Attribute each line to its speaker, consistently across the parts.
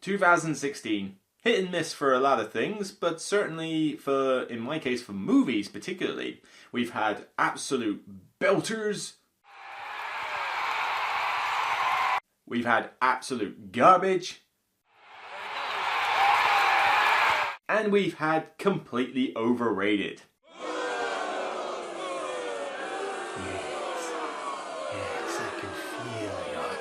Speaker 1: 2016, hit and miss for a lot of things, but certainly in my case, for movies particularly, we've had absolute belters, we've had absolute garbage, and we've had completely overrated. Yes, I can feel your anger.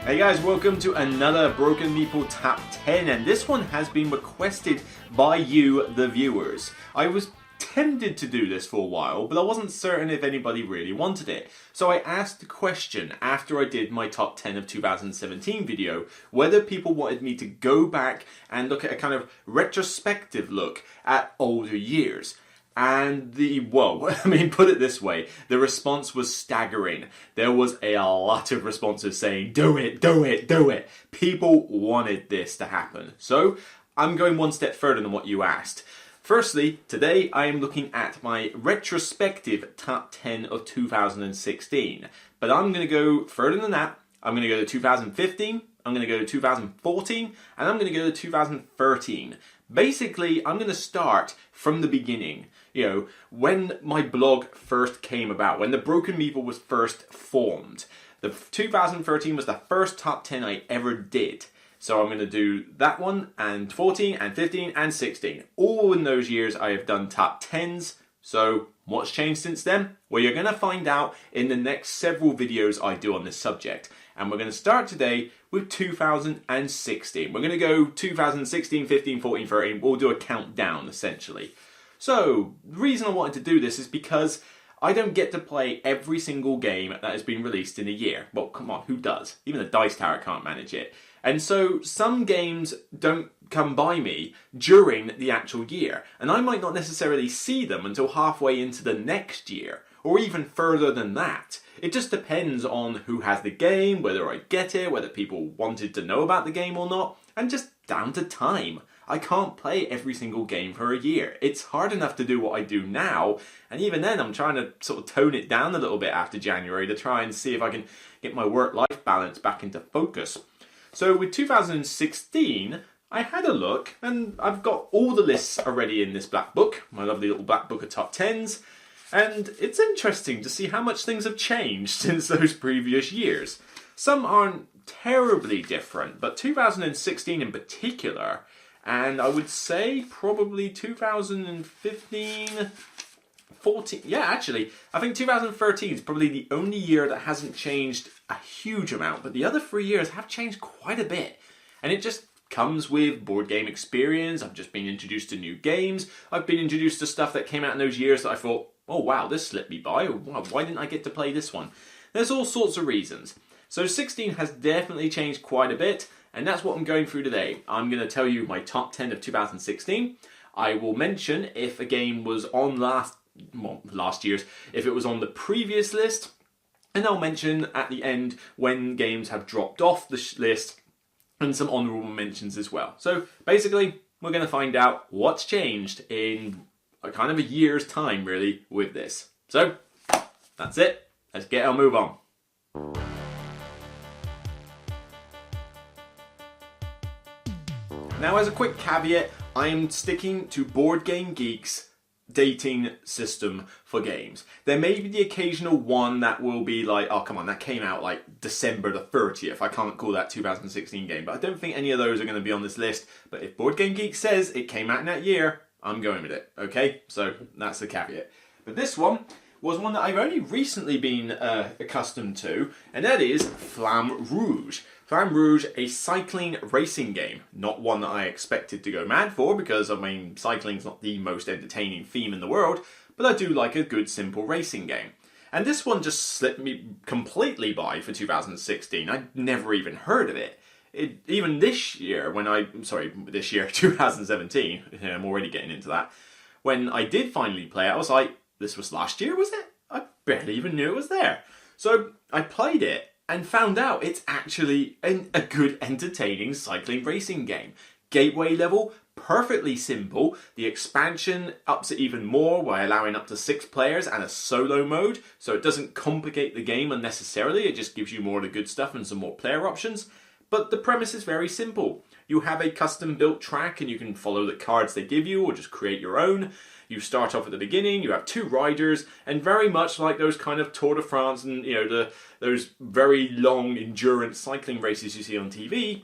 Speaker 1: Hey guys, welcome to another Broken Meeple Top 10, and this one has been requested by you, the viewers. I was tempted to do this for a while, but I wasn't certain if anybody really wanted it. So I asked the question after I did my top 10 of 2017 video, whether people wanted me to go back and look at a kind of retrospective look at older years. And put it this way, the response was staggering. There was a lot of responses saying, do it, do it, do it. People wanted this to happen. So I'm going one step further than what you asked. Firstly, today I am looking at my retrospective top 10 of 2016. But I'm going to go further than that. I'm going to go to 2015, I'm going to go to 2014, and I'm going to go to 2013. Basically, I'm going to start from the beginning. You know, when my blog first came about, when the Broken Meeple was first formed. The 2013 was the first top 10 I ever did. So I'm going to do that one, and 14, and 15, and 16. All in those years I have done top 10s. So what's changed since then? Well, you're going to find out in the next several videos I do on this subject. And we're going to start today with 2016. We're going to go 2016, 15, 14, 13. We'll do a countdown, essentially. So, the reason I wanted to do this is because I don't get to play every single game that has been released in a year. Well, come on, who does? Even the Dice Tower can't manage it. And so, some games don't come by me during the actual year. And I might not necessarily see them until halfway into the next year. Or even further than that. It just depends on who has the game, whether I get it, whether people wanted to know about the game or not, and just down to time. I can't play every single game for a year. It's hard enough to do what I do now, and even then I'm trying to sort of tone it down a little bit after January to try and see if I can get my work-life balance back into focus. So with 2016, I had a look, and I've got all the lists already in this black book, my lovely little black book of top 10s, and it's interesting to see how much things have changed since those previous years. Some aren't terribly different, but 2016 in particular, and I would say probably 2015, 14, yeah, actually, I think 2013 is probably the only year that hasn't changed a huge amount, but the other 3 years have changed quite a bit. And it just comes with board game experience. I've just been introduced to new games. I've been introduced to stuff that came out in those years that I thought, oh wow, this slipped me by. Why didn't I get to play this one? There's all sorts of reasons. So 16 has definitely changed quite a bit, and that's what I'm going through today. I'm going to tell you my top 10 of 2016. I will mention if a game was on last year's, if it was on the previous list, and I'll mention at the end when games have dropped off the list, and some honourable mentions as well. So basically, we're going to find out what's changed in a kind of a year's time, really, with this. So, that's it. Let's get our move on. Now, as a quick caveat, I am sticking to Board Game Geek's dating system for games. There may be the occasional one that will be like, oh come on, that came out like December the 30th. I can't call that 2016 game, but I don't think any of those are going to be on this list. But if Board Game Geek says it came out in that year, I'm going with it, okay? So that's the caveat. But this one, was one that I've only recently been accustomed to, and that is Flamme Rouge. Flamme Rouge, a cycling racing game. Not one that I expected to go mad for, because, I mean, cycling's not the most entertaining theme in the world, but I do like a good, simple racing game. And this one just slipped me completely by for 2016. I'd never even heard of it. Even this year, this year, 2017, I'm already getting into that. When I did finally play it, I was like, this was last year, was it? I barely even knew it was there. So I played it and found out it's actually a good, entertaining cycling racing game. Gateway level, perfectly simple. The expansion ups it even more by allowing up to 6 players and a solo mode, so it doesn't complicate the game unnecessarily. It just gives you more of the good stuff and some more player options. But the premise is very simple. You have a custom built track and you can follow the cards they give you or just create your own. You start off at the beginning, you have 2 riders, and very much like those kind of Tour de France and those very long endurance cycling races you see on TV,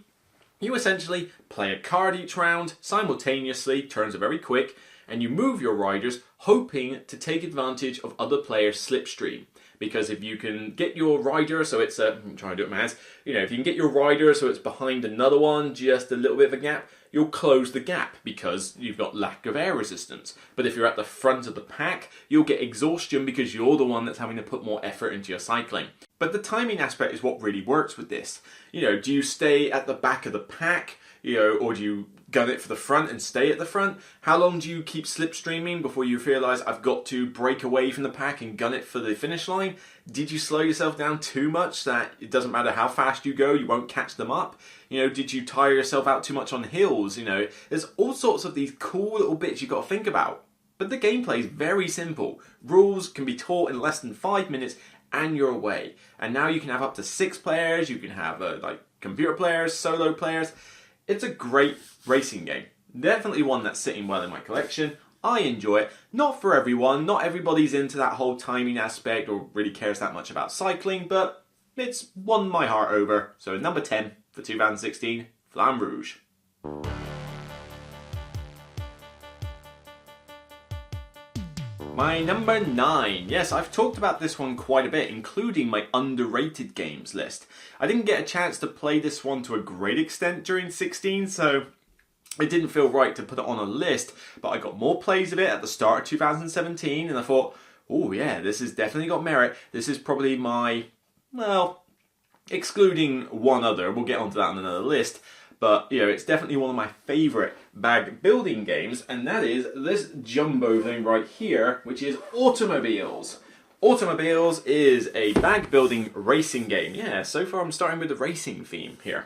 Speaker 1: you essentially play a card each round simultaneously, turns are very quick, and you move your riders hoping to take advantage of other players' slipstream. Because if you can get your rider, so it's I'm trying to do it my hands, if you can get your rider so it's behind another one, just a little bit of a gap, you'll close the gap because you've got lack of air resistance. But if you're at the front of the pack, you'll get exhaustion because you're the one that's having to put more effort into your cycling. But the timing aspect is what really works with this. Do you stay at the back of the pack, or do you gun it for the front and stay at the front? How long do you keep slipstreaming before you realise I've got to break away from the pack and gun it for the finish line? Did you slow yourself down too much that it doesn't matter how fast you go, you won't catch them up? Did you tire yourself out too much on hills? There's all sorts of these cool little bits you've got to think about. But the gameplay is very simple. Rules can be taught in less than 5 minutes and you're away. And now you can have up to 6 players, you can have computer players, solo players. It's a great racing game. Definitely one that's sitting well in my collection. I enjoy it. Not for everyone. Not everybody's into that whole timing aspect or really cares that much about cycling, but it's won my heart over. So number 10 for 2016, Flamme Rouge. My number 9. Yes, I've talked about this one quite a bit, including my underrated games list. I didn't get a chance to play this one to a great extent during 16, so it didn't feel right to put it on a list, but I got more plays of it at the start of 2017, and I thought, oh yeah, this has definitely got merit. This is probably my, excluding one other, we'll get onto that on another list, but it's definitely one of my favourite bag building games, and that is this jumbo thing right here, which is Automobiles. Automobiles is a bag building racing game. Yeah, so far I'm starting with the racing theme here.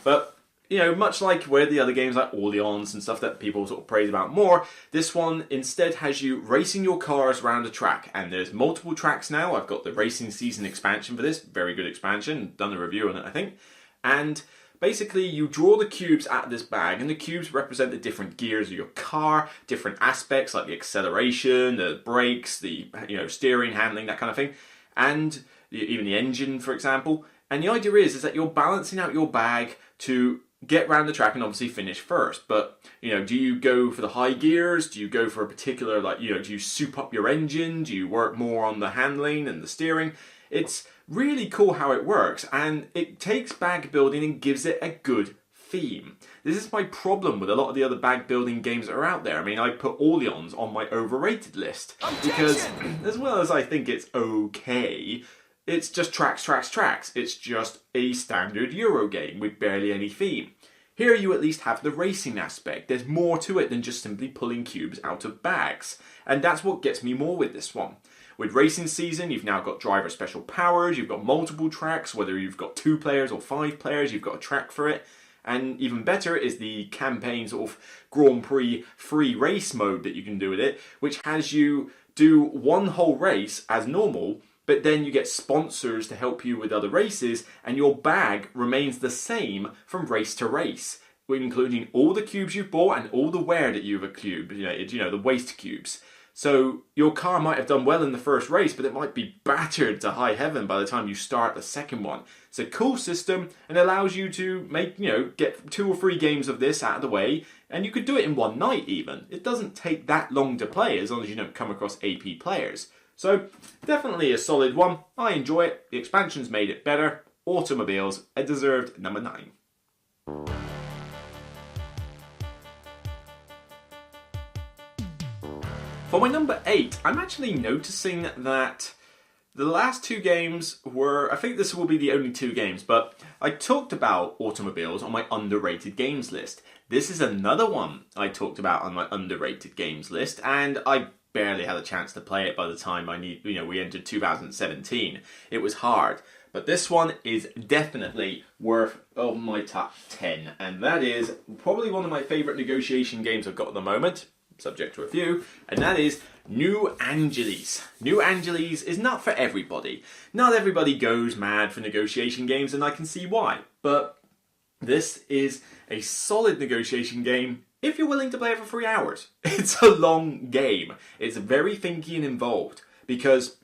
Speaker 1: But, much like where the other games like Orleans and stuff that people sort of praise about more, this one instead has you racing your cars around a track. And there's multiple tracks now. I've got the racing season expansion for this. Very good expansion. Done a review on it, I think. And basically, you draw the cubes out of this bag, and the cubes represent the different gears of your car, different aspects like the acceleration, the brakes, the steering, handling, that kind of thing, and even the engine, for example. And the idea is that you're balancing out your bag to get round the track and obviously finish first. But do you go for the high gears? Do you go for a particular do you soup up your engine? Do you work more on the handling and the steering? It's really cool how it works, and it takes bag building and gives it a good theme. This is my problem with a lot of the other bag building games that are out there. I mean, I put Orleans on my overrated list because, as well as I think it's okay, it's just tracks. It's just a standard Euro game with barely any theme. Here you at least have the racing aspect. There's more to it than just simply pulling cubes out of bags, and that's what gets me more with this one. With Racing Season, you've now got driver special powers, you've got multiple tracks, whether you've got 2 players or 5 players, you've got a track for it. And even better is the campaign sort of Grand Prix free race mode that you can do with it, which has you do one whole race as normal, but then you get sponsors to help you with other races, and your bag remains the same from race to race, including all the cubes you've bought and all the wear that you've accrued, the waste cubes. So your car might have done well in the first race, but it might be battered to high heaven by the time you start the second one. It's a cool system and allows you to make, get 2 or 3 games of this out of the way, and you could do it in one night even. It doesn't take that long to play as long as you don't come across AP players. So definitely a solid one. I enjoy it. The expansions made it better. Automobiles, a deserved number 9. For my number 8, I'm actually noticing that the last 2 games were, I think this will be the only 2 games, but I talked about automobiles on my underrated games list. This is another one I talked about on my underrated games list, and I barely had a chance to play it by the time we entered 2017. It was hard. But this one is definitely worth of my top 10, and that is probably one of my favourite negotiation games I've got at the moment, subject to a few, and that is New Angeles. New Angeles is not for everybody. Not everybody goes mad for negotiation games, and I can see why. But this is a solid negotiation game if you're willing to play it for 3 hours. It's a long game. It's very thinky and involved, because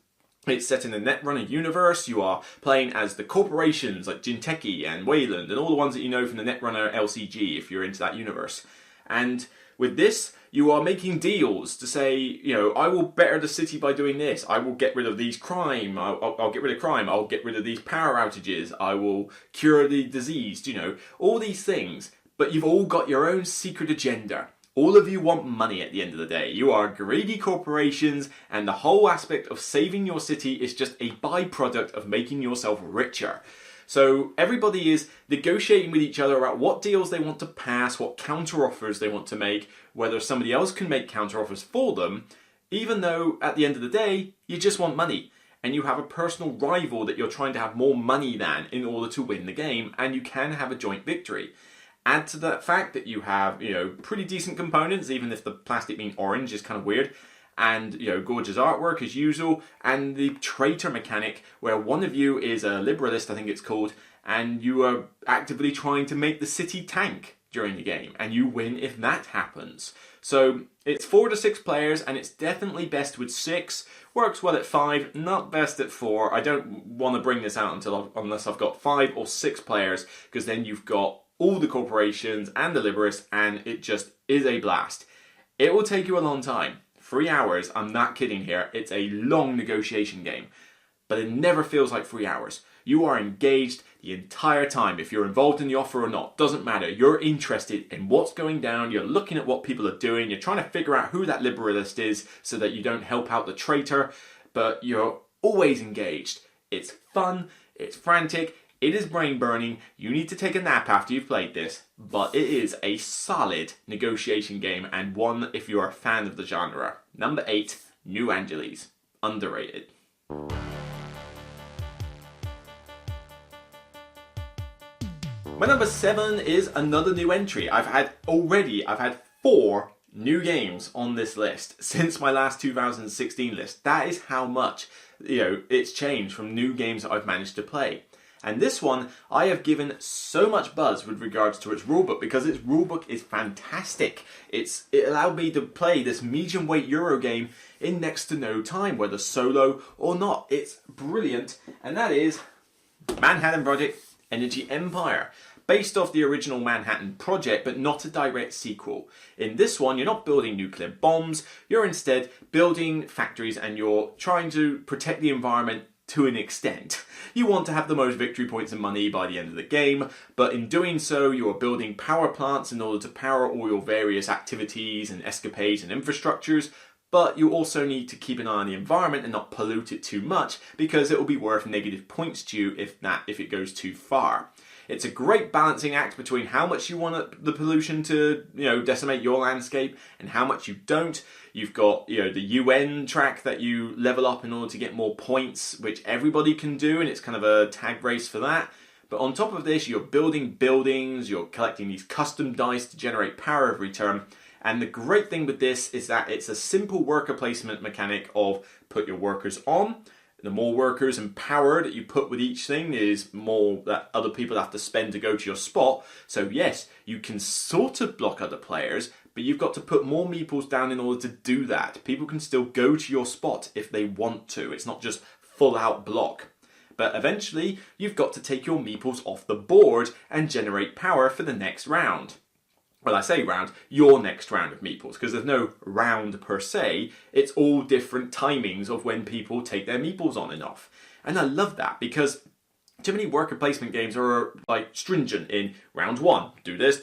Speaker 1: it's set in the Netrunner universe. You are playing as the corporations like Jinteki and Wayland and all the ones that you know from the Netrunner LCG if you're into that universe. And with this, you are making deals to say, I will better the city by doing this. I will get rid of these crime. I'll get rid of crime. I'll get rid of these power outages. I will cure the diseased, all these things. But you've all got your own secret agenda. All of you want money at the end of the day. You are greedy corporations, and the whole aspect of saving your city is just a byproduct of making yourself richer. So everybody is negotiating with each other about what deals they want to pass, what counteroffers they want to make, whether somebody else can make counteroffers for them, even though at the end of the day, you just want money. And you have a personal rival that you're trying to have more money than in order to win the game, and you can have a joint victory. Add to that fact that you have, pretty decent components, even if the plastic being orange is kind of weird, and, gorgeous artwork as usual, and the traitor mechanic, where one of you is a liberalist, I think it's called, and you are actively trying to make the city tank during the game, and you win if that happens. So it's 4 to 6 players, and it's definitely best with 6. Works well at 5, not best at 4. I don't want to bring this out unless I've got 5 or 6 players, because then you've got all the corporations and the liberalists, and it just is a blast. It will take you a long time. 3 hours, I'm not kidding here. It's a long negotiation game. But it never feels like 3 hours. You are engaged the entire time. If you're involved in the offer or not, doesn't matter. You're interested in what's going down. You're looking at what people are doing. You're trying to figure out who that liberalist is so that you don't help out the traitor. But you're always engaged. It's fun. It's frantic. It is brain burning. You need to take a nap after you've played this, but it is a solid negotiation game, and one if you're a fan of the genre. Number 8, New Angeles. Underrated. My number 7 is another new entry. I've had 4 new games on this list since my last 2016 list. That is how much, it's changed from new games that I've managed to play. And this one, I have given so much buzz with regards to its rulebook, because its rulebook is fantastic. It allowed me to play this medium weight Euro game in next to no time, whether solo or not. It's brilliant, and that is Manhattan Project Energy Empire. Based off the original Manhattan Project, but not a direct sequel. In this one, you're not building nuclear bombs, you're instead building factories, and you're trying to protect the environment to an extent. You want to have the most victory points and money by the end of the game, but in doing so, you are building power plants in order to power all your various activities and escapades and infrastructures, but you also need to keep an eye on the environment and not pollute it too much, because it will be worth negative points to you if it goes too far. It's a great balancing act between how much you want the pollution to, decimate your landscape and how much you don't. You've got, the UN track that you level up in order to get more points, which everybody can do, and it's kind of a tag race for that. But on top of this, you're building buildings, you're collecting these custom dice to generate power every turn. And the great thing with this is that it's a simple worker placement mechanic of put your workers on. The more workers and power that you put with each thing is more that other people have to spend to go to your spot. So yes, you can sort of block other players, but you've got to put more meeples down in order to do that. People can still go to your spot if they want to. It's not just full out block. But eventually, you've got to take your meeples off the board and generate power for the next round. well, I say round, your next round of meeples, because there's no round per se, it's all different timings of when people take their meeples on and off. And I love that, because too many worker placement games are like stringent in round 1, do this,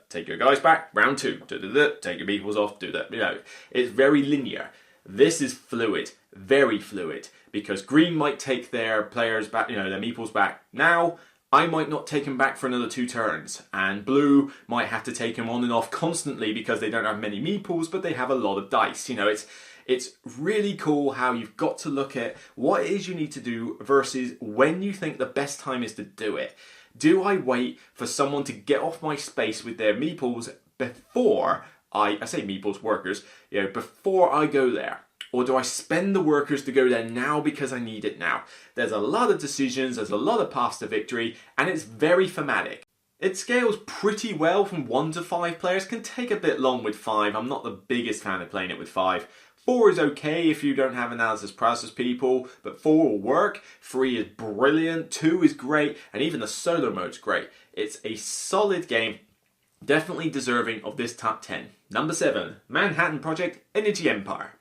Speaker 1: take your guys back, round 2, take your meeples off, do that. You know, it's very linear. This is fluid, very fluid, because green might take their players back, you know, their meeples back now. I might not take them back for another 2 turns, and blue might have to take them on and off constantly because they don't have many meeples, but they have a lot of dice. You know, it's really cool how you've got to look at what it is you need to do versus when you think the best time is to do it. Do I wait for someone to get off my space with their meeples before I say meeples, workers, you know, before I go there? Or do I spend the workers to go there now because I need it now? There's a lot of decisions, there's a lot of paths to victory, and it's very thematic. It scales pretty well from 1 to 5 players. Can take a bit long with 5. I'm not the biggest fan of playing it with 5. 4 is okay if you don't have analysis paralysis people, but 4 will work. 3 is brilliant, 2 is great, and even the solo mode's great. It's a solid game, definitely deserving of this top 10. Number 7, Manhattan Project Energy Empire.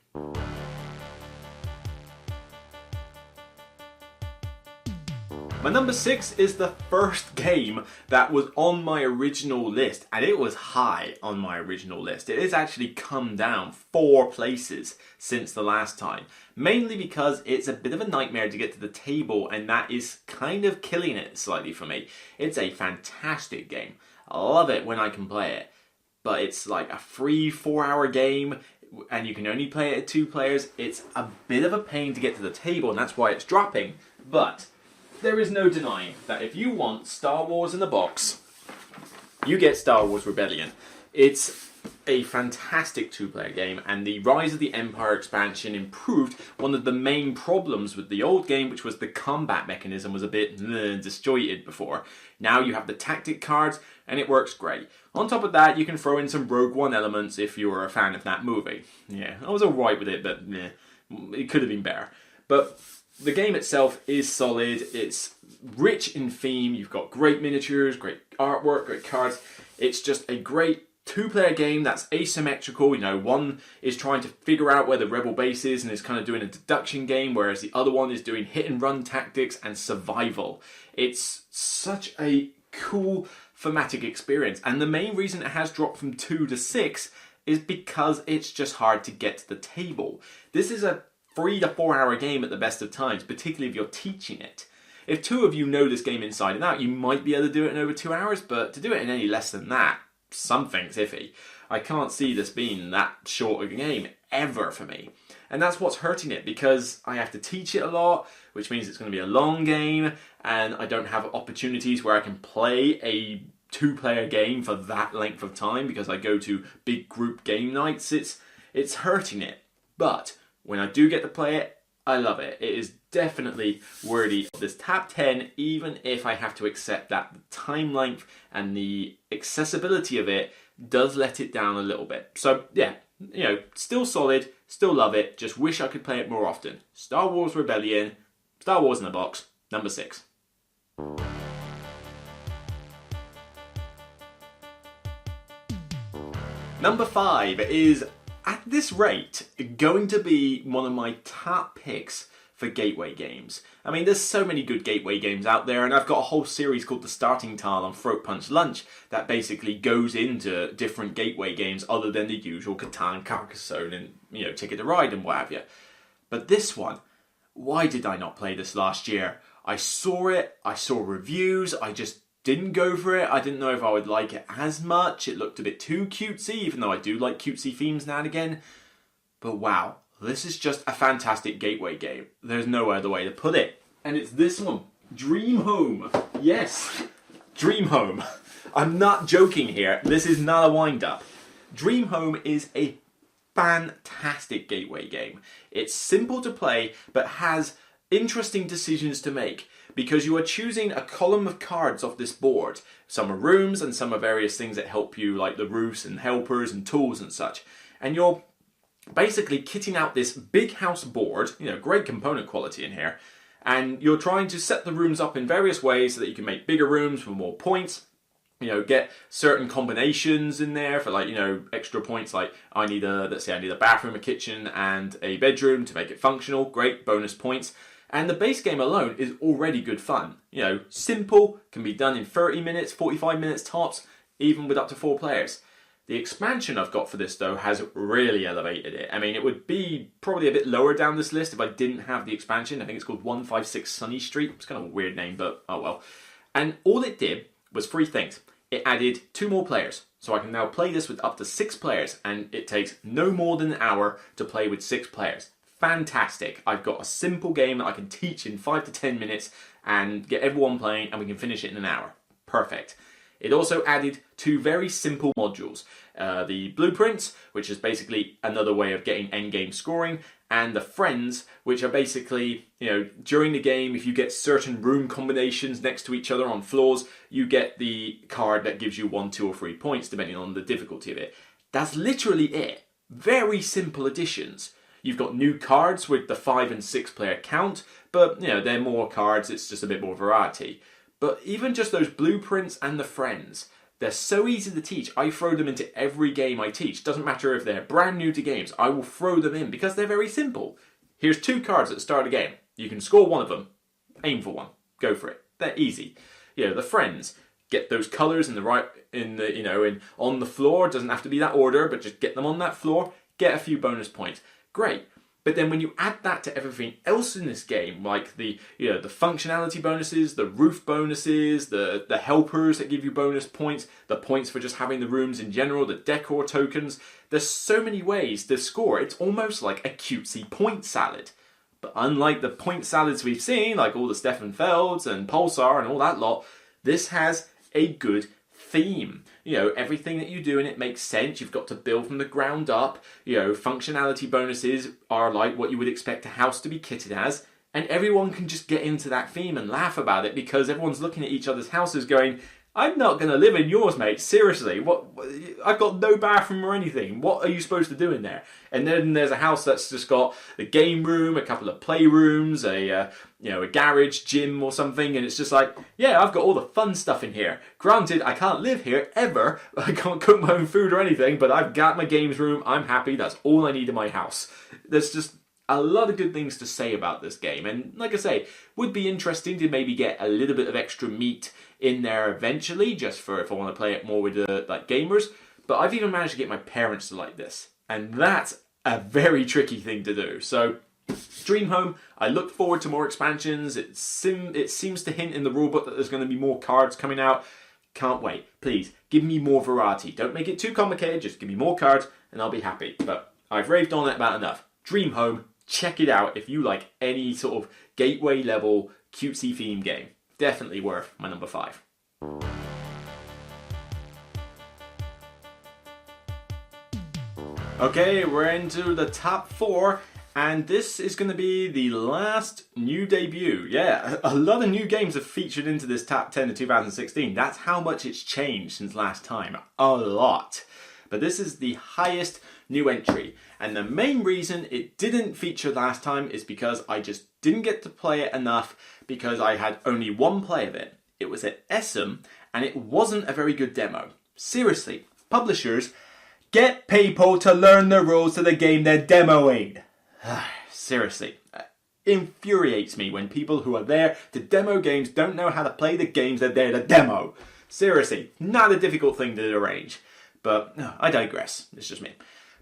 Speaker 1: My number 6 is the first game that was on my original list, and it was high on my original list. It has actually come down 4 places since the last time, mainly because it's a bit of a nightmare to get to the table, and that is kind of killing it slightly for me. It's a fantastic game. I love it when I can play it, but it's like a 3-4 hour game, and you can only play it at 2 players. It's a bit of a pain to get to the table, and that's why it's dropping, but there is no denying that if you want Star Wars in a box, you get Star Wars Rebellion. It's a fantastic 2-player game, and the Rise of the Empire expansion improved one of the main problems with the old game, which was the combat mechanism was a bit disjointed before. Now you have the tactic cards, and it works great. On top of that, you can throw in some Rogue One elements if you were a fan of that movie. Yeah, I was alright with it, but it could have been better. But the game itself is solid, it's rich in theme, you've got great miniatures, great artwork, great cards. It's just a great 2-player game that's asymmetrical. You know, one is trying to figure out where the rebel base is and is kind of doing a deduction game, whereas the other one is doing hit and run tactics and survival. It's such a cool thematic experience, and the main reason it has dropped from 2 to 6 is because it's just hard to get to the table. This is a 3 to 4 hour game at the best of times, particularly if you're teaching it. If 2 of you know this game inside and out, you might be able to do it in over 2 hours, but to do it in any less than that, something's iffy. I can't see this being that short a game ever for me. And that's what's hurting it, because I have to teach it a lot, which means it's going to be a long game, and I don't have opportunities where I can play a 2-player game for that length of time because I go to big group game nights. It's hurting it. But when I do get to play it, I love it. It is definitely worthy of this top 10, even if I have to accept that the time length and the accessibility of it does let it down a little bit. So yeah, you know, still solid, still love it, just wish I could play it more often. Star Wars Rebellion, Star Wars in a box, number 6. Number 5 is, at this rate, going to be one of my top picks for gateway games. I mean, there's so many good gateway games out there, and I've got a whole series called The Starting Tile on Throat Punch Lunch that basically goes into different gateway games other than the usual Catan, Carcassonne, and, you know, Ticket to Ride and what have you. But this one, why did I not play this last year? I saw it, I saw reviews, I just didn't go for it. I didn't know if I would like it as much. It looked a bit too cutesy, even though I do like cutesy themes now and again. But wow, this is just a fantastic gateway game. There's no other way to put it. And it's this one, Dream Home. Yes, Dream Home. I'm not joking here. This is not a wind-up. Dream Home is a fantastic gateway game. It's simple to play, but has interesting decisions to make, because you are choosing a column of cards off this board. Some are rooms and some are various things that help you, like the roofs and helpers and tools and such. And you're basically kitting out this big house board, you know, great component quality in here, and you're trying to set the rooms up in various ways so that you can make bigger rooms for more points. get certain combinations in there for like, extra points. Like let's say I need a bathroom, a kitchen, and a bedroom to make it functional. Great, bonus points. And the base game alone is already good fun. Simple, can be done in 30 minutes, 45 minutes tops, even with up to 4 players. The expansion I've got for this though has really elevated it. I mean, it would be probably a bit lower down this list if I didn't have the expansion. I think it's called 156 Sunny Street. It's kind of a weird name, but oh well. And all it did was 3 things. It added 2 more players, so I can now play this with up to 6 players, and it takes no more than an hour to play with 6 players. Fantastic. I've got a simple game that I can teach in 5 to 10 minutes and get everyone playing, and we can finish it in an hour. Perfect. It also added 2 very simple modules. The blueprints, which is basically another way of getting endgame scoring, and the friends, which are basically, during the game, if you get certain room combinations next to each other on floors, you get the card that gives you 1, 2, or 3 points, depending on the difficulty of it. That's literally it. Very simple additions. You've got new cards with the 5 and 6 player count, but they're more cards, it's just a bit more variety. But even just those blueprints and the friends, they're so easy to teach. I throw them into every game I teach. Doesn't matter if they're brand new to games, I will throw them in because they're very simple. Here's 2 cards at the start of the game. You can score one of them. Aim for one. Go for it. They're easy. The friends, get those colours on the floor. It doesn't have to be that order, but just get them on that floor. Get a few bonus points. Great. But then when you add that to everything else in this game, like the functionality bonuses, the roof bonuses, the helpers that give you bonus points, the points for just having the rooms in general, the decor tokens, there's so many ways to score. It's almost like a cutesy point salad. But unlike the point salads we've seen, like all the Stefan Felds and Pulsar and all that lot, this has a good theme. Everything that you do in it makes sense. You've got to build from the ground up. Functionality bonuses are like what you would expect a house to be kitted as. And everyone can just get into that theme and laugh about it because everyone's looking at each other's houses going, I'm not going to live in yours, mate. Seriously, what? I've got no bathroom or anything. What are you supposed to do in there? And then there's a house that's just got the game room, a couple of playrooms, a garage, gym or something, and it's just like, yeah, I've got all the fun stuff in here. Granted, I can't live here ever. I can't cook my own food or anything, but I've got my games room. I'm happy. That's all I need in my house. There's just a lot of good things to say about this game, and like I say, would be interesting to maybe get a little bit of extra meat in there eventually, just for if I want to play it more with gamers. But I've even managed to get my parents to like this, and that's a very tricky thing to do. So Dream Home, I look forward to more expansions. It seems to hint in the rulebook that there's going to be more cards coming out. Can't wait. Please, give me more variety. Don't make it too complicated, just give me more cards and I'll be happy. But I've raved on it about enough. Dream Home, check it out if you like any sort of gateway level cutesy theme game. Definitely worth my number 5. Okay, we're into the top 4, and this is going to be the last new debut. Yeah, a lot of new games have featured into this top 10 of 2016. That's how much it's changed since last time. A lot. But this is the highest new entry, and the main reason it didn't feature last time is because I just didn't get to play it enough because I had only one play of it. It was at Essen, and it wasn't a very good demo. Seriously, publishers, get people to learn the rules to the game they're demoing. Seriously, infuriates me when people who are there to demo games don't know how to play the games they're there to demo. Seriously, not a difficult thing to arrange. But I digress, it's just me.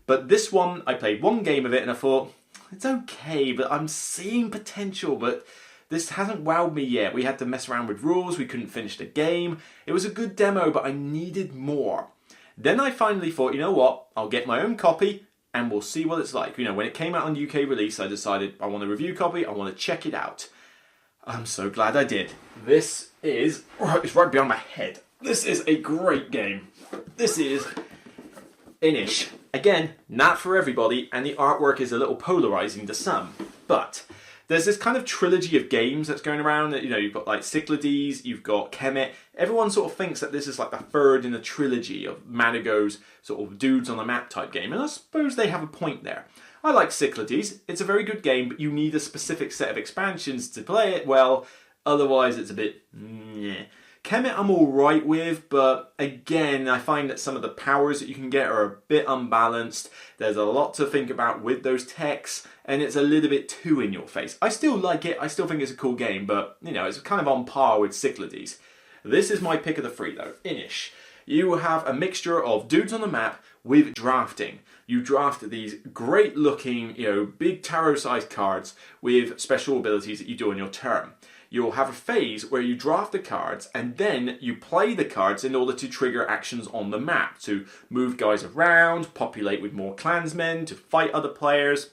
Speaker 1: But this one, I played one game of it and I thought, it's okay, but I'm seeing potential, but this hasn't wowed me yet. We had to mess around with rules, we couldn't finish the game. It was a good demo, but I needed more. Then I finally thought, you know what, I'll get my own copy and we'll see what it's like. When it came out on UK release, I decided I want a review copy, I want to check it out. I'm so glad I did. This is, it's right behind my head. This is a great game. This is Inish. Again, not for everybody, and the artwork is a little polarizing to some. But there's this kind of trilogy of games that's going around. That you've got like Cyclades, you've got Kemet. Everyone sort of thinks that this is like the third in a trilogy of Madigo's sort of dudes on a map type game, and I suppose they have a point there. I like Cyclades. It's a very good game, but you need a specific set of expansions to play it well. Otherwise, it's a bit. Kemet I'm alright with, but again, I find that some of the powers that you can get are a bit unbalanced. There's a lot to think about with those techs, and it's a little bit too in your face. I still like it, I still think it's a cool game, but you know, it's kind of on par with Cyclades. This is my pick of the three though, Inish. You have a mixture of dudes on the map with drafting. You draft these great looking, you know, big tarot-sized cards with special abilities that you do on your turn. You'll have a phase where you draft the cards and then you play the cards in order to trigger actions on the map, to move guys around, populate with more clansmen, to fight other players,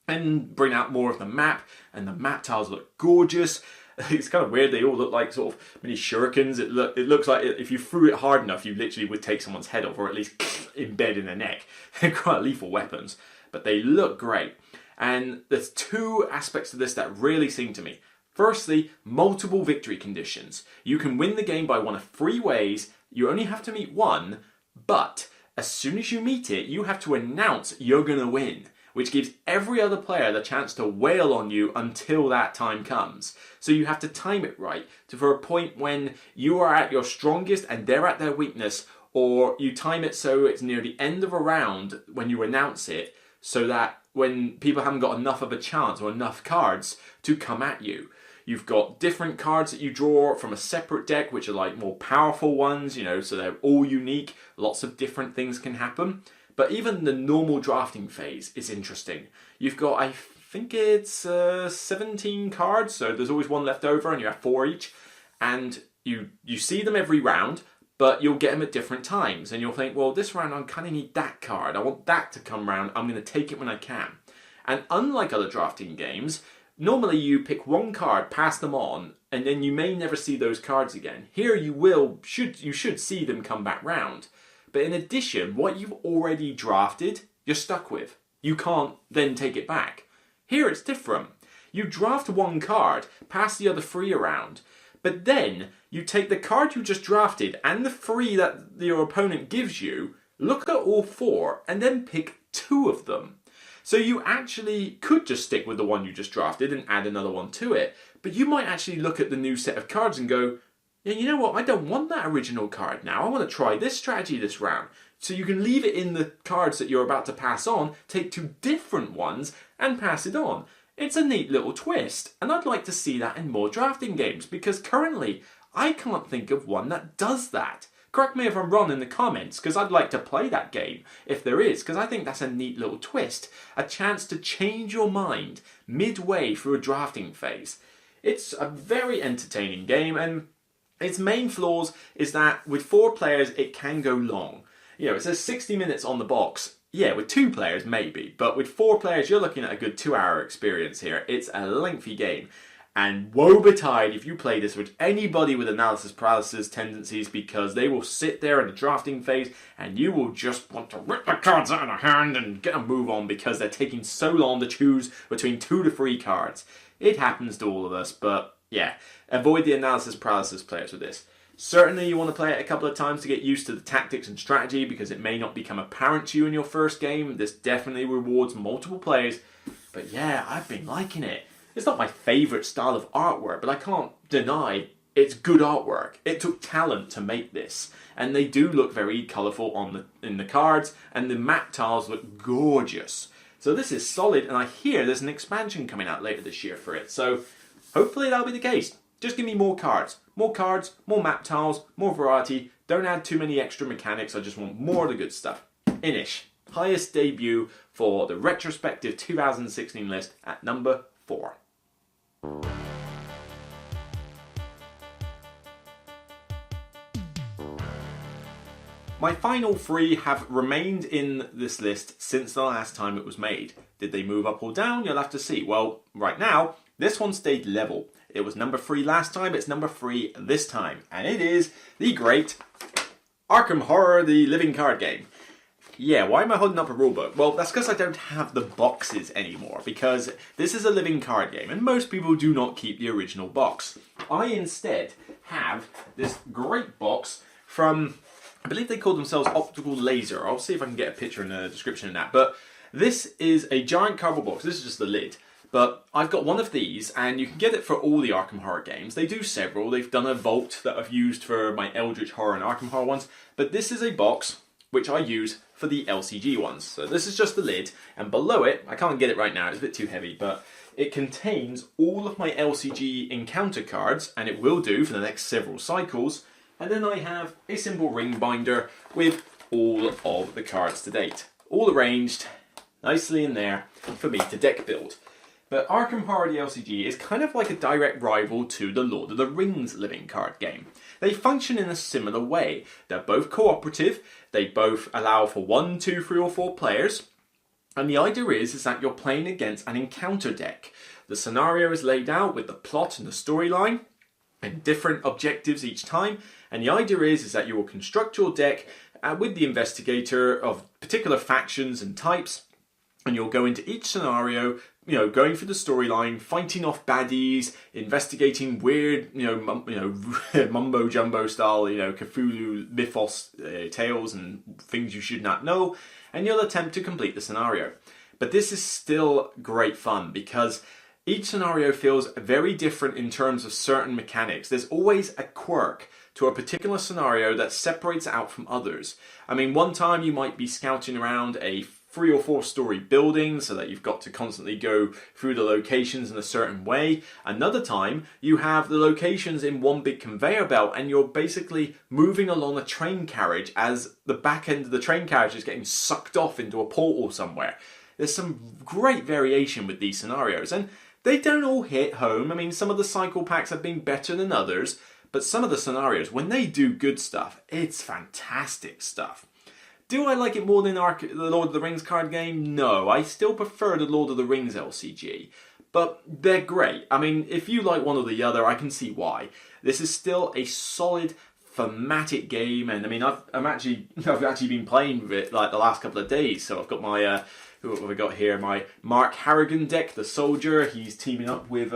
Speaker 1: and bring out more of the map. And the map tiles look gorgeous. It's kind of weird, they all look like sort of mini shurikens. It looks like if you threw it hard enough, you literally would take someone's head off, or at least embed in their neck. They're quite lethal weapons, but they look great. And there's two aspects to this that really sing to me. Firstly, multiple victory conditions. You can win the game by one of three ways. You only have to meet one, but as soon as you meet it, you have to announce you're going to win, which gives every other player the chance to wail on you until that time comes. So you have to time it right for a point when you are at your strongest and they're at their weakness, or you time it so it's near the end of a round when you announce it, so that when people haven't got enough of a chance or enough cards to come at you. You've got different cards that you draw from a separate deck, which are like more powerful ones, you know, so they're all unique. Lots of different things can happen. But even the normal drafting phase is interesting. You've got, I think it's 17 cards, so there's always one left over and you have 4 each. And you see them every round, but you'll get them at different times. And you'll think, well, this round I kind of need that card. I want that to come round. I'm going to take it when I can. And unlike other drafting games, normally you pick one card, pass them on, and then you may never see those cards again. Here you should see them come back round. But in addition, what you've already drafted, you're stuck with. You can't then take it back. Here it's different. You draft one card, pass the other 3 around, but then you take the card you just drafted and the 3 that your opponent gives you, look at all 4, and then pick 2 of them. So you actually could just stick with the one you just drafted and add another one to it, but you might actually look at the new set of cards and go, yeah, you know what, I don't want that original card now, I want to try this strategy this round. So you can leave it in the cards that you're about to pass on, take 2 different ones and pass it on. It's a neat little twist, and I'd like to see that in more drafting games, because currently I can't think of one that does that. Correct me if I'm wrong in the comments, because I'd like to play that game, if there is, because I think that's a neat little twist. A chance to change your mind midway through a drafting phase. It's a very entertaining game, and its main flaws is that with 4 players it can go long. You know, it says 60 minutes on the box. Yeah, with 2 players maybe, but with 4 players you're looking at a good 2-hour experience here. It's a lengthy game. And woe betide if you play this with anybody with analysis paralysis tendencies, because they will sit there in the drafting phase and you will just want to rip the cards out of their hand and get a move on because they're taking so long to choose between 2 to 3 cards. It happens to all of us, but yeah, avoid the analysis paralysis players with this. Certainly you want to play it a couple of times to get used to the tactics and strategy, because it may not become apparent to you in your first game. This definitely rewards multiple players, but yeah, I've been liking it. It's not my favourite style of artwork, but I can't deny it's good artwork. It took talent to make this, and they do look very colourful in the cards, and the map tiles look gorgeous. So this is solid, and I hear there's an expansion coming out later this year for it, so hopefully that'll be the case. Just give me more cards, more map tiles, more variety. Don't add too many extra mechanics, I just want more of the good stuff. Inish, highest debut for the Retrospective 2016 list at number 4. My final 3 have remained in this list since the last time it was made. Did they move up or down? You'll have to see. Well, right now, this one stayed level. It was number 3 last time, it's number 3 this time. And it is the great Arkham Horror, the living card game. Yeah, why am I holding up a rulebook? Well, that's because I don't have the boxes anymore, because this is a living card game, and most people do not keep the original box. I instead have this great box from, I believe they call themselves Optical Laser. I'll see if I can get a picture in the description of that. But this is a giant cardboard box. This is just the lid. But I've got one of these, and you can get it for all the Arkham Horror games. They do several. They've done a vault that I've used for my Eldritch Horror and Arkham Horror ones. But this is a box which I use for the LCG ones. So this is just the lid, and below it, I can't get it right now, it's a bit too heavy, but it contains all of my LCG encounter cards, and it will do for the next several cycles. And then I have a simple ring binder with all of the cards to date, all arranged nicely in there for me to deck build. But Arkham Horror the LCG is kind of like a direct rival to the Lord of the Rings living card game. They function in a similar way. They're both cooperative, they both allow for 1, 2, 3 or 4 players, and the idea is that you're playing against an encounter deck. The scenario is laid out with the plot and the storyline, and different objectives each time, and the idea is that you will construct your deck with the investigator of particular factions and types, and you'll go into each scenario, going through the storyline, fighting off baddies, investigating weird, mumbo jumbo style, Cthulhu mythos tales and things you should not know, and you'll attempt to complete the scenario. But this is still great fun because each scenario feels very different in terms of certain mechanics. There's always a quirk to a particular scenario that separates it out from others. I mean, one time you might be scouting around a 3 or 4 story building so that you've got to constantly go through the locations in a certain way. Another time you have the locations in one big conveyor belt and you're basically moving along a train carriage as the back end of the train carriage is getting sucked off into a portal somewhere. There's some great variation with these scenarios, and they don't all hit home. I mean, some of the cycle packs have been better than others, but some of the scenarios, when they do good stuff, it's fantastic stuff. Do I like it more than the Lord of the Rings card game? No, I still prefer the Lord of the Rings LCG. But they're great. I mean, if you like one or the other, I can see why. This is still a solid, thematic game, and I mean, I've actually been playing with it like the last couple of days. So I've got my who have we got here? My Mark Harrigan deck, the soldier. He's teaming up with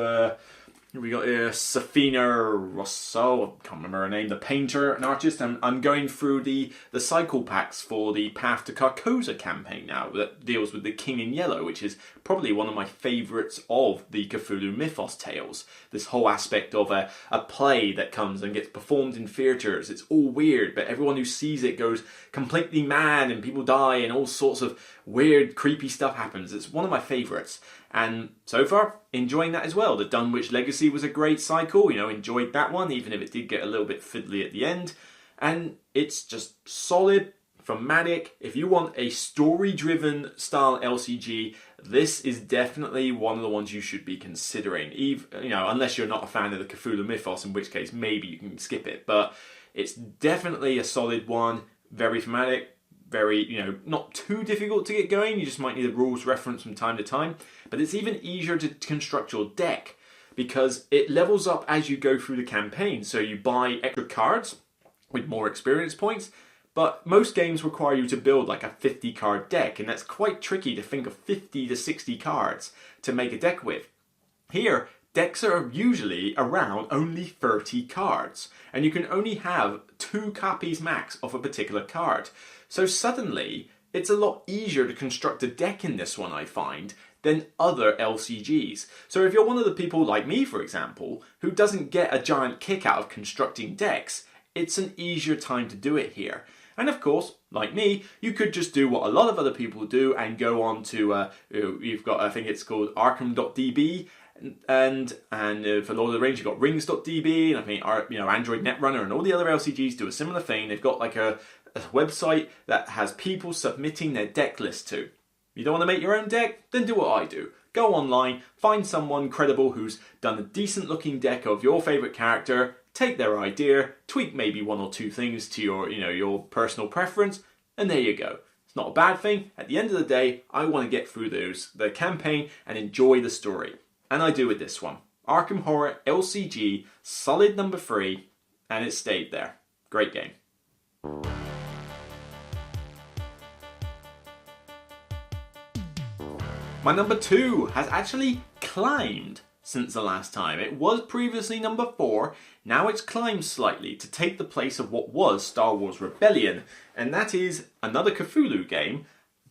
Speaker 1: we got Safina Rosso, I can't remember her name, the painter and artist. I'm going through the cycle packs for the Path to Carcosa campaign now that deals with the King in Yellow, which is probably one of my favourites of the Cthulhu Mythos tales. This whole aspect of a play that comes and gets performed in theatres. It's all weird, but everyone who sees it goes completely mad and people die and all sorts of weird, creepy stuff happens. It's one of my favourites. And so far, enjoying that as well. The Dunwich Legacy was a great cycle, enjoyed that one, even if it did get a little bit fiddly at the end. And it's just solid, thematic. If you want a story-driven style LCG, this is definitely one of the ones you should be considering. Unless you're not a fan of the Cthulhu Mythos, in which case maybe you can skip it. But it's definitely a solid one, very thematic. Very, not too difficult to get going. You just might need a rules reference from time to time. But it's even easier to construct your deck because it levels up as you go through the campaign. So you buy extra cards with more experience points. But most games require you to build like a 50 card deck. And that's quite tricky to think of 50 to 60 cards to make a deck with. Here, decks are usually around only 30 cards. And you can only have 2 copies max of a particular card. So suddenly, it's a lot easier to construct a deck in this one, I find, than other LCGs. So if you're one of the people like me, for example, who doesn't get a giant kick out of constructing decks, it's an easier time to do it here. And of course, like me, you could just do what a lot of other people do and go on to, you've got, I think it's called Arkham.db, and for Lord of the Rings you've got Rings.db, and I think Android Netrunner and all the other LCGs do a similar thing. They've got like a website that has people submitting their deck list to. You don't want to make your own deck? Then do what I do. Go online, find someone credible who's done a decent looking deck of your favourite character, take their idea, tweak maybe 1 or 2 things to your personal preference, and there you go. It's not a bad thing. At the end of the day, I want to get through the campaign and enjoy the story. And I do with this one. Arkham Horror LCG, solid number 3, and it stayed there. Great game. My number 2 has actually climbed since the last time. It was previously number 4, now it's climbed slightly to take the place of what was Star Wars Rebellion, and that is another Cthulhu game,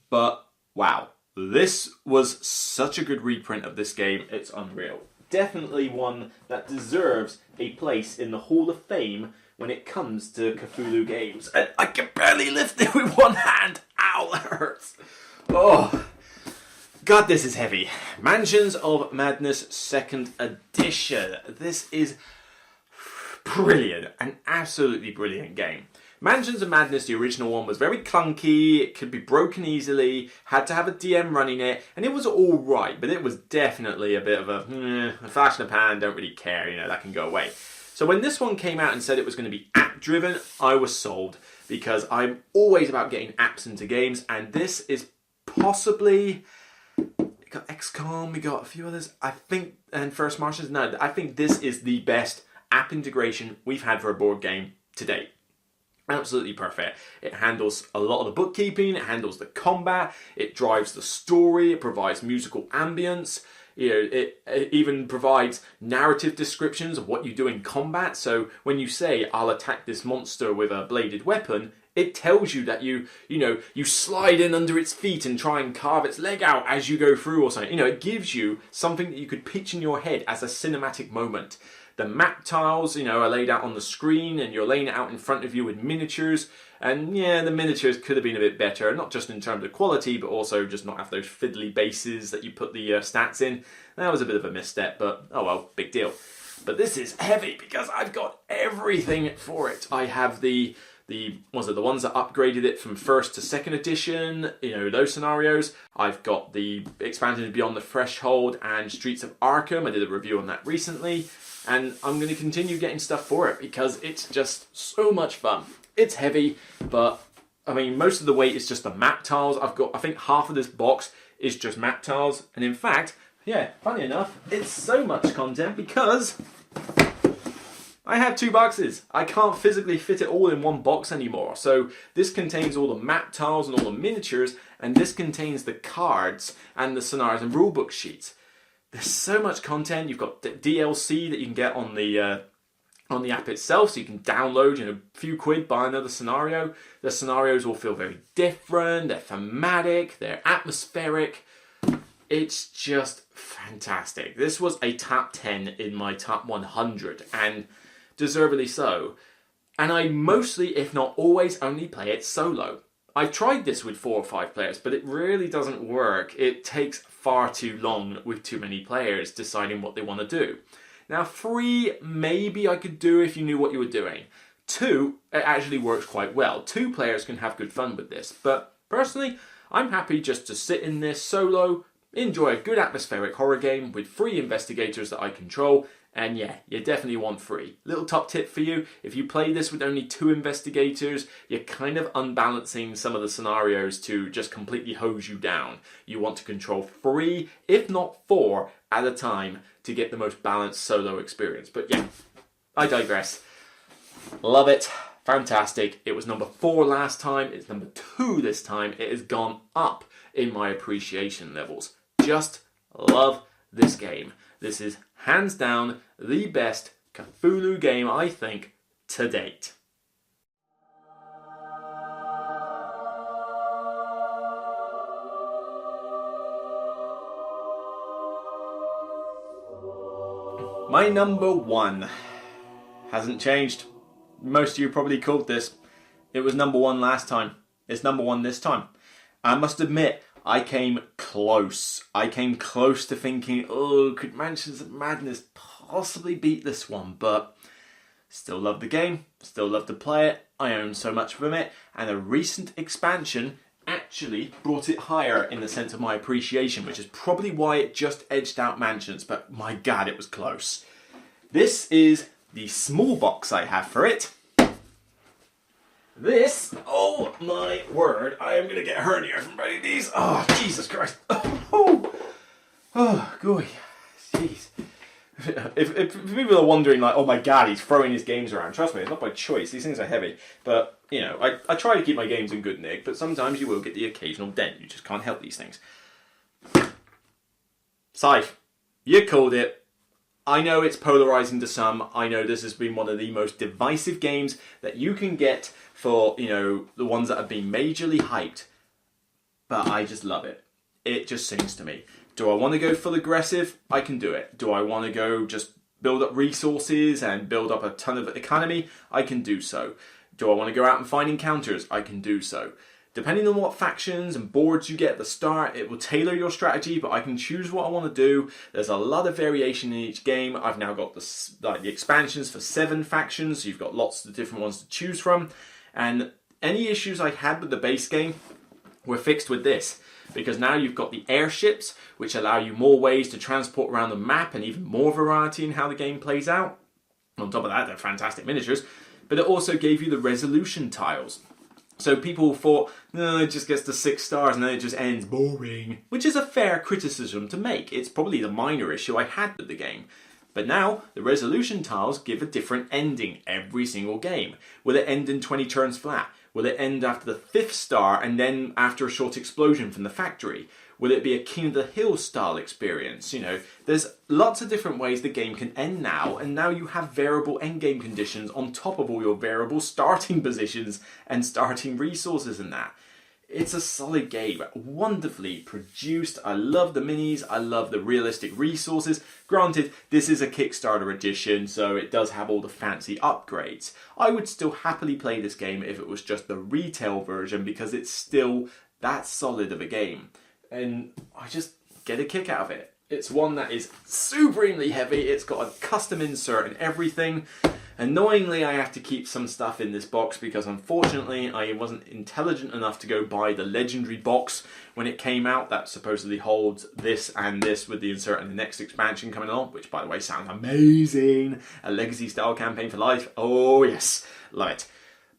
Speaker 1: but wow, This was such a good reprint of this game, it's unreal. Definitely one that deserves a place in the Hall of Fame when it comes to Cthulhu games. And I can barely lift it with one hand. Ow, that hurts. Oh, God, this is heavy. Mansions of Madness 2nd Edition. This is brilliant, an absolutely brilliant game. Mansions of Madness, the original one, was very clunky, it could be broken easily, had to have a DM running it, and it was alright, but it was definitely a bit of a flash in the pan, don't really care, that can go away. So when this one came out and said it was going to be app-driven, I was sold, because I'm always about getting apps into games, and this is possibly... We got XCOM, we got a few others, I think, and First Martians, no, I think this is the best app integration we've had for a board game to date. Absolutely perfect. It handles a lot of the bookkeeping, it handles the combat, it drives the story, it provides musical ambience, it even provides narrative descriptions of what you do in combat. So when you say, I'll attack this monster with a bladed weapon, it tells you that you slide in under its feet and try and carve its leg out as you go through or something. It gives you something that you could pitch in your head as a cinematic moment. The map tiles, are laid out on the screen and you're laying it out in front of you with miniatures. And yeah, the miniatures could have been a bit better, not just in terms of quality, but also just not have those fiddly bases that you put the stats in. That was a bit of a misstep, but oh well, big deal. But this is heavy because I've got everything for it. I have the ones that upgraded it from 1st to 2nd edition, those scenarios. I've got the expansions Beyond the Threshold and Streets of Arkham. I did a review on that recently. And I'm going to continue getting stuff for it because it's just so much fun. It's heavy, but I mean, most of the weight is just the map tiles. I think half of this box is just map tiles. And in fact, yeah, funny enough, it's so much content because I have 2 boxes. I can't physically fit it all in one box anymore. So this contains all the map tiles and all the miniatures, and this contains the cards and the scenarios and rulebook sheets. There's so much content. You've got DLC that you can get on the app itself, so you can download, a few quid, buy another scenario. The scenarios all feel very different. They're thematic. They're atmospheric. It's just fantastic. This was a top 10 in my top 100, and deservedly so. And I mostly, if not always, only play it solo. I've tried this with 4 or 5 players, but it really doesn't work. It takes far too long with too many players deciding what they want to do. Now 3, maybe I could do if you knew what you were doing. 2, it actually works quite well. 2 players can have good fun with this, but personally, I'm happy just to sit in this solo, enjoy a good atmospheric horror game with 3 investigators that I control. And yeah, you definitely want 3. Little top tip for you, if you play this with only 2 investigators, you're kind of unbalancing some of the scenarios to just completely hose you down. You want to control 3, if not 4, at a time to get the most balanced solo experience. But yeah, I digress. Love it. Fantastic. It was number 4 last time. It's number 2 this time. It has gone up in my appreciation levels. Just love this game. This is hands down the best Cthulhu game, I think, to date. My number 1 hasn't changed. Most of you probably called this. It was number 1 last time. It's number 1 this time. I must admit, I came close. I came close to thinking, oh, could Mansions of Madness possibly beat this one? But still love the game, still love to play it. I own so much from it, and a recent expansion actually brought it higher in the sense of my appreciation, which is probably why it just edged out Mansions, but my God, it was close. This is the small box I have for it. This, oh my word, I am going to get a hernia from writing these. Oh, Jesus Christ. Oh, goy. Jeez. If people are wondering, like, oh my God, he's throwing his games around, trust me, it's not by choice. These things are heavy. But, I try to keep my games in good nick, but sometimes you will get the occasional dent. You just can't help these things. Scythe, you called it. I know it's polarizing to some. I know this has been one of the most divisive games that you can get for, the ones that have been majorly hyped. But I just love it. it just sings to me. Do I want to go full aggressive? I can do it. Do I want to go just build up resources and build up a ton of economy? I can do so. Do I want to go out and find encounters? I can do so. Depending on what factions and boards you get at the start, it will tailor your strategy, but I can choose what I want to do. There's a lot of variation in each game. I've now got the expansions for 7 factions, so you've got lots of different ones to choose from. And any issues I had with the base game were fixed with this, because now you've got the airships, which allow you more ways to transport around the map and even more variety in how the game plays out. On top of that, they're fantastic miniatures, but it also gave you the resolution tiles. So people thought, no, it just gets to 6 stars and then it just ends boring, which is a fair criticism to make. It's probably the minor issue I had with the game. But now, the resolution tiles give a different ending every single game. Will it end in 20 turns flat? Will it end after the 5th star and then after a short explosion from the factory? Will it be a King of the Hill style experience? You know, there's lots of different ways the game can end now, and now you have variable endgame conditions on top of all your variable starting positions and starting resources and that. It's a solid game, wonderfully produced. I love the minis, I love the realistic resources. Granted, this is a Kickstarter edition, so it does have all the fancy upgrades. I would still happily play this game if it was just the retail version, because it's still that solid of a game. And I just get a kick out of it. It's one that is supremely heavy. It's got a custom insert and everything. Annoyingly, I have to keep some stuff in this box because unfortunately I wasn't intelligent enough to go buy the legendary box when it came out that supposedly holds this and this with the insert and the next expansion coming along, which by the way sounds amazing. A legacy style campaign for life. Oh yes, love it.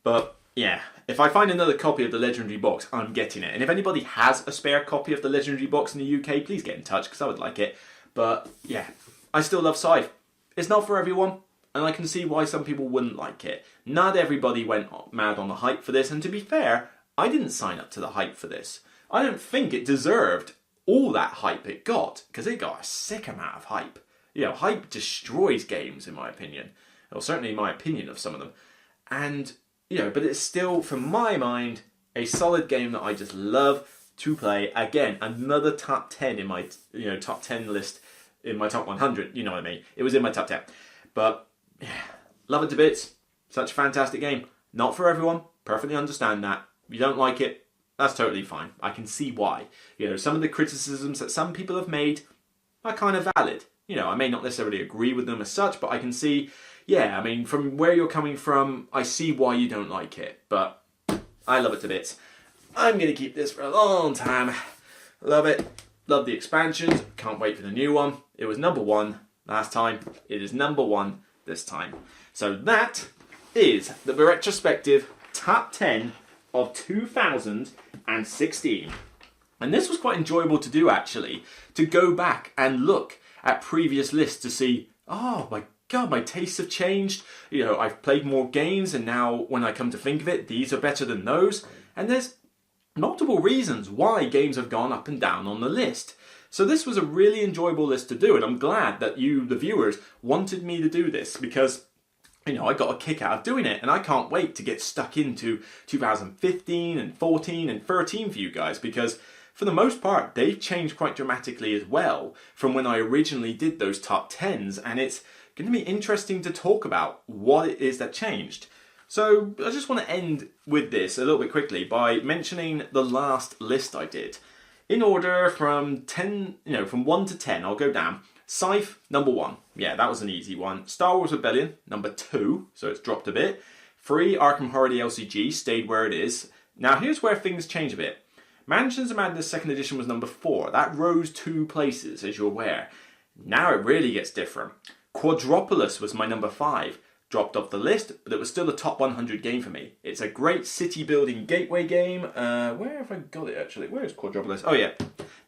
Speaker 1: But yeah, if I find another copy of the legendary box, I'm getting it. And if anybody has a spare copy of the legendary box in the UK, please get in touch because I would like it. But yeah, I still love Scythe. It's not for everyone, and I can see why some people wouldn't like it. Not everybody went mad on the hype for this, and to be fair, I didn't sign up to the hype for this. I don't think it deserved all that hype it got, because it got a sick amount of hype. You know, hype destroys games, in my opinion. Or certainly in my opinion of some of them. And you know, but it's still, from my mind, a solid game that I just love to play. Again, another top 10 in my, top 10 list in my top 100. You know what I mean? It was in my top 10. But yeah, love it to bits. Such a fantastic game. Not for everyone. Perfectly understand that. If you don't like it, that's totally fine. I can see why. You know, some of the criticisms that some people have made are kind of valid. You know, I may not necessarily agree with them as such, but I can see, yeah, I mean, from where you're coming from, I see why you don't like it. But I love it to bits. I'm going to keep this for a long time. Love it. Love the expansions. Can't wait for the new one. It was number 1 last time. It is number 1 this time. So that is the Retrospective Top 10 of 2016. And this was quite enjoyable to do, actually, to go back and look at previous lists to see, oh my God, my tastes have changed. You know, I've played more games, and now when I come to think of it, these are better than those. And there's multiple reasons why games have gone up and down on the list. So this was a really enjoyable list to do, and I'm glad that you, the viewers, wanted me to do this because, you know, I got a kick out of doing it, and I can't wait to get stuck into 2015 and 14 and 13 for you guys, because for the most part, they've changed quite dramatically as well from when I originally did those top 10s, and it's going to be interesting to talk about what it is that changed. So I just want to end with this a little bit quickly by mentioning the last list I did. In order from 1 to 10, I'll go down. Scythe, number 1. Yeah, that was an easy one. Star Wars Rebellion, number 2, so it's dropped a bit. Free Arkham Horror LCG stayed where it is. Now here's where things change a bit. Mansions of Madness 2nd edition was number 4. That rose 2 places, as you're aware. Now it really gets different. Quadropolis was my number 5. Dropped off the list, but it was still a top 100 game for me. It's a great city building gateway game. Where have I got it actually? Where is Quadropolis? Oh yeah,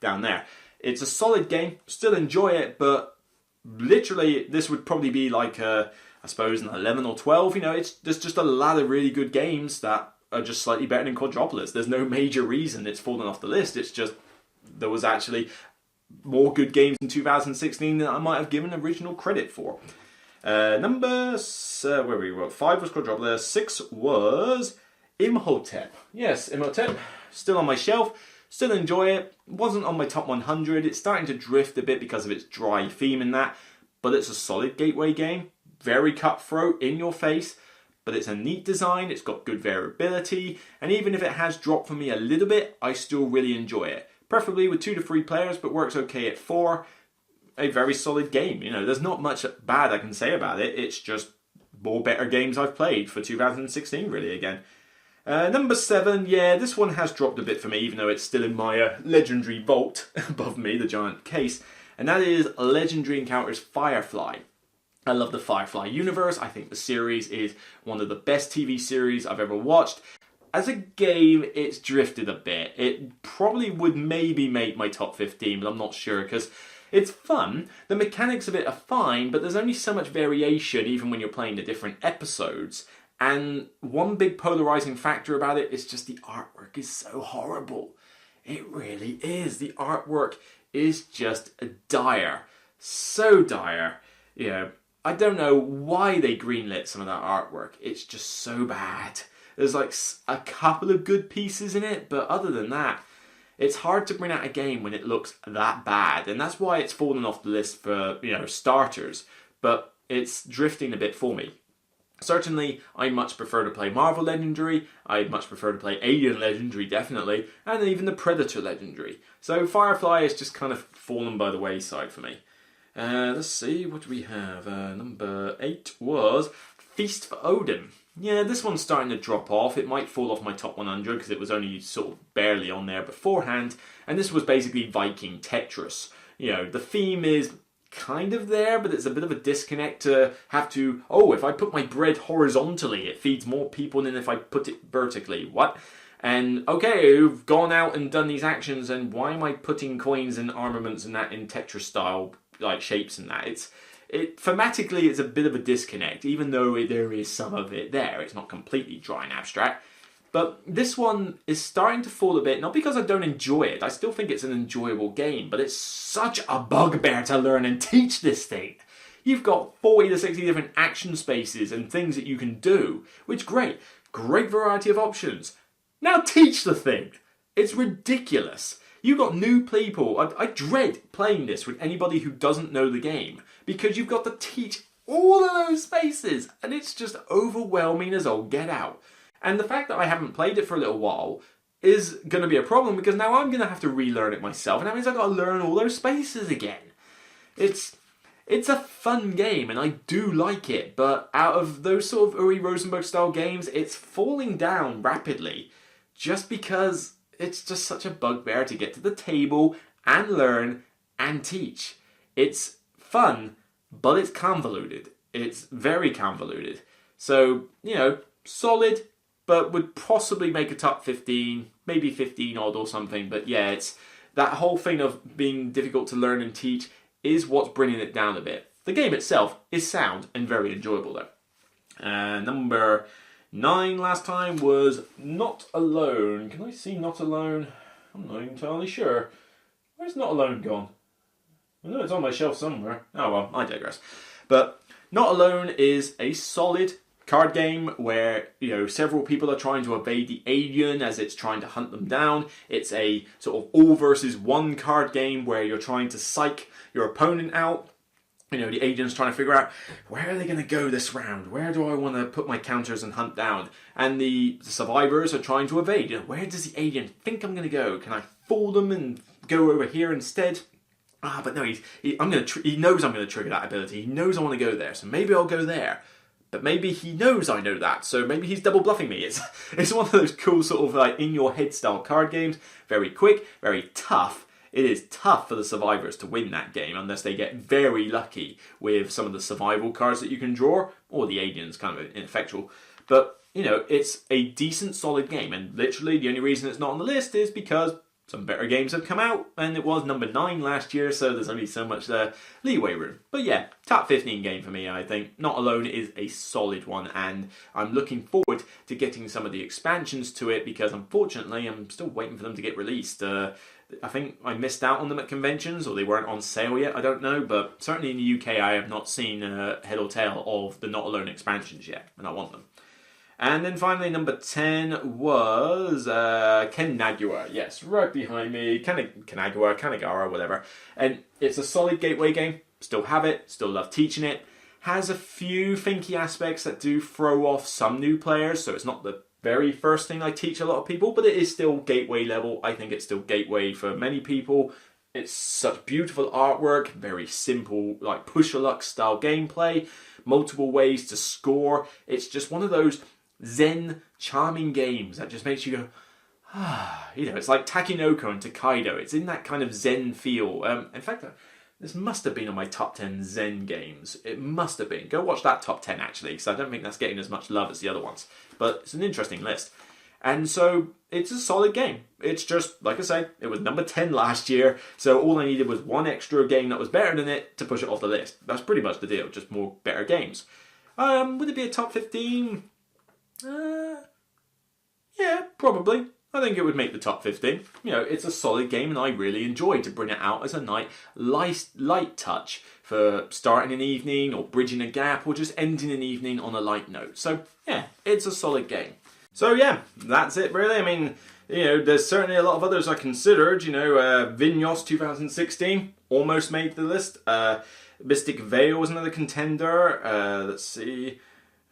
Speaker 1: down there. It's a solid game. Still enjoy it, but literally this would probably be like I suppose an 11 or 12. You know, there's just a lot of really good games that are just slightly better than Quadropolis. There's no major reason it's fallen off the list. It's just there was actually more good games in 2016 than I might have given original credit for. Where were we? 5 was Quadropolis, 6 was Imhotep. Yes, Imhotep, still on my shelf. Still enjoy it. Wasn't on my top 100. It's starting to drift a bit because of its dry theme and that. But it's a solid gateway game. Very cutthroat, in your face. But it's a neat design. It's got good variability. And even if it has dropped for me a little bit, I still really enjoy it. Preferably with 2 to 3 players, but works okay at 4. A very solid game. You know, there's not much bad I can say about it. It's just more better games I've played for 2016, really, again. Number 7, yeah, this one has dropped a bit for me, even though it's still in my legendary vault above me, the giant case. And that is Legendary Encounters Firefly. I love the Firefly universe. I think the series is one of the best TV series I've ever watched. As a game, it's drifted a bit. It probably would maybe make my top 15, but I'm not sure, because it's fun. The mechanics of it are fine, but there's only so much variation, even when you're playing the different episodes. And one big polarizing factor about it is just the artwork is so horrible. It really is. The artwork is just dire. So dire. You know, I don't know why they greenlit some of that artwork. It's just so bad. There's like a couple of good pieces in it, but other than that, it's hard to bring out a game when it looks that bad. And that's why it's fallen off the list for, you know, starters. But it's drifting a bit for me. Certainly, I much prefer to play Marvel Legendary, I much prefer to play Alien Legendary, definitely, and even the Predator Legendary. So Firefly has just kind of fallen by the wayside for me. Let's see, what do we have? Number 8 was Feast for Odin. Yeah, this one's starting to drop off. It might fall off my top 100 because it was only sort of barely on there beforehand. And this was basically Viking Tetris. You know, the theme is kind of there, but it's a bit of a disconnect to have to, oh, if I put my bread horizontally, it feeds more people than if I put it vertically. What? And okay, you've gone out and done these actions, and why am I putting coins and armaments and that in Tetris style like shapes and that? Thematically, it's a bit of a disconnect, even though there is some of it there. It's not completely dry and abstract. But this one is starting to fall a bit, not because I don't enjoy it. I still think it's an enjoyable game, but it's such a bugbear to learn and teach this thing. You've got 40 to 60 different action spaces and things that you can do, which great. Great variety of options. Now teach the thing. It's ridiculous. You've got new people. I dread playing this with anybody who doesn't know the game, because you've got to teach all of those spaces, and it's just overwhelming as all get out. And the fact that I haven't played it for a little while is going to be a problem, because now I'm going to have to relearn it myself, and that means I've got to learn all those spaces again. It's a fun game, and I do like it, but out of those sort of Uri Rosenberg style games, it's falling down rapidly, just because it's just such a bugbear to get to the table and learn and teach. It's fun, but it's convoluted. It's very convoluted. So, you know, solid, but would possibly make a top 15, maybe 15 odd or something. But yeah, it's that whole thing of being difficult to learn and teach is what's bringing it down a bit. The game itself is sound and very enjoyable though. Number 9 last time was Not Alone. Can I see Not Alone? I'm not entirely sure. Where's Not Alone gone? I know it's on my shelf somewhere. Oh well, I digress. But Not Alone is a solid card game where, you know, several people are trying to evade the alien as it's trying to hunt them down. It's a sort of all versus one card game where you're trying to psych your opponent out. You know, the alien's trying to figure out, where are they going to go this round? Where do I want to put my counters and hunt down? And the survivors are trying to evade. You know, where does the alien think I'm going to go? Can I fool them and go over here instead? But no, he knows I'm going to trigger that ability. He knows I want to go there, so maybe I'll go there. But maybe he knows I know that, so maybe he's double bluffing me. It's one of those cool sort of like in your head style card games. Very quick, very tough. It is tough for the survivors to win that game unless they get very lucky with some of the survival cards that you can draw, or the aliens kind of ineffectual. But, you know, it's a decent, solid game, and literally the only reason it's not on the list is because some better games have come out, and it was number 9 last year, so there's only so much leeway room. But yeah, top 15 game for me, I think. Not Alone is a solid one, and I'm looking forward to getting some of the expansions to it, because unfortunately I'm still waiting for them to get released. I think I missed out on them at conventions, or they weren't on sale yet, I don't know, but certainly in the UK I have not seen head or tail of the Not Alone expansions yet, and I want them. And then finally, number 10 was Kanagawa. Yes, right behind me. Kanagawa, Kanagawa, whatever. And it's a solid gateway game. Still have it. Still love teaching it. Has a few thinky aspects that do throw off some new players. So it's not the very first thing I teach a lot of people, but it is still gateway level. I think it's still gateway for many people. It's such beautiful artwork, very simple, like push-a-luck style gameplay, multiple ways to score. It's just one of those zen, charming games that just makes you go, it's like Takinoko and Tokaido. It's in that kind of zen feel. In fact, this must have been on my top 10 zen games. It must have been. Go watch that top 10 actually, because I don't think that's getting as much love as the other ones. But it's an interesting list. And so it's a solid game. It's just, like I say, it was number 10 last year, so all I needed was one extra game that was better than it to push it off the list. That's pretty much the deal, just more better games. Would it be a top 15? Yeah, probably. I think it would make the top 15. It's a solid game and I really enjoy to bring it out as a light touch for starting an evening or bridging a gap or just ending an evening on a light note. So yeah, it's a solid game. So yeah, that's it really. I mean, there's certainly a lot of others I considered. Vinyos 2016 almost made the list. Mystic Veil was another contender. Let's see.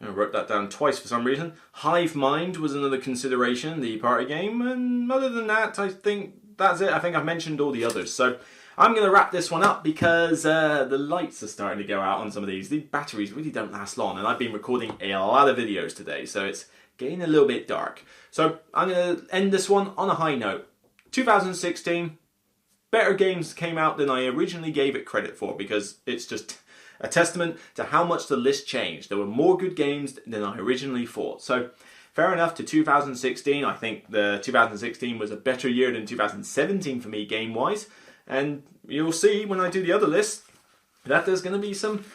Speaker 1: I wrote that down twice for some reason. Hive Mind was another consideration, the party game. And other than that, I think that's it. I think I've mentioned all the others. So I'm going to wrap this one up because the lights are starting to go out on some of these. The batteries really don't last long. And I've been recording a lot of videos today. So it's getting a little bit dark. So I'm going to end this one on a high note. 2016, better games came out than I originally gave it credit for because it's just a testament to how much the list changed. There were more good games than I originally thought. So fair enough to 2016. I think the 2016 was a better year than 2017 for me game-wise. And you'll see when I do the other list that there's going to be some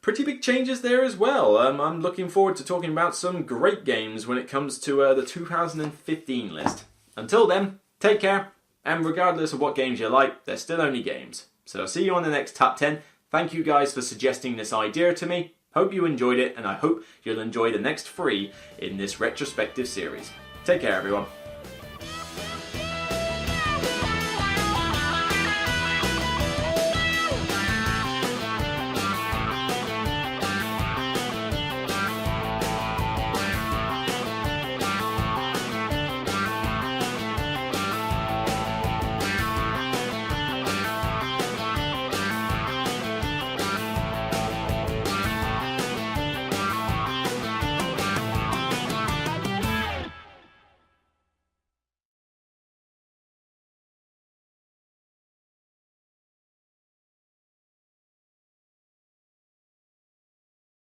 Speaker 1: pretty big changes there as well. I'm looking forward to talking about some great games when it comes to the 2015 list. Until then, take care, and regardless of what games you like, they're still only games. So I'll see you on the next top 10. Thank you guys for suggesting this idea to me. Hope you enjoyed it, and I hope you'll enjoy the next 3 in this retrospective series. Take care, everyone.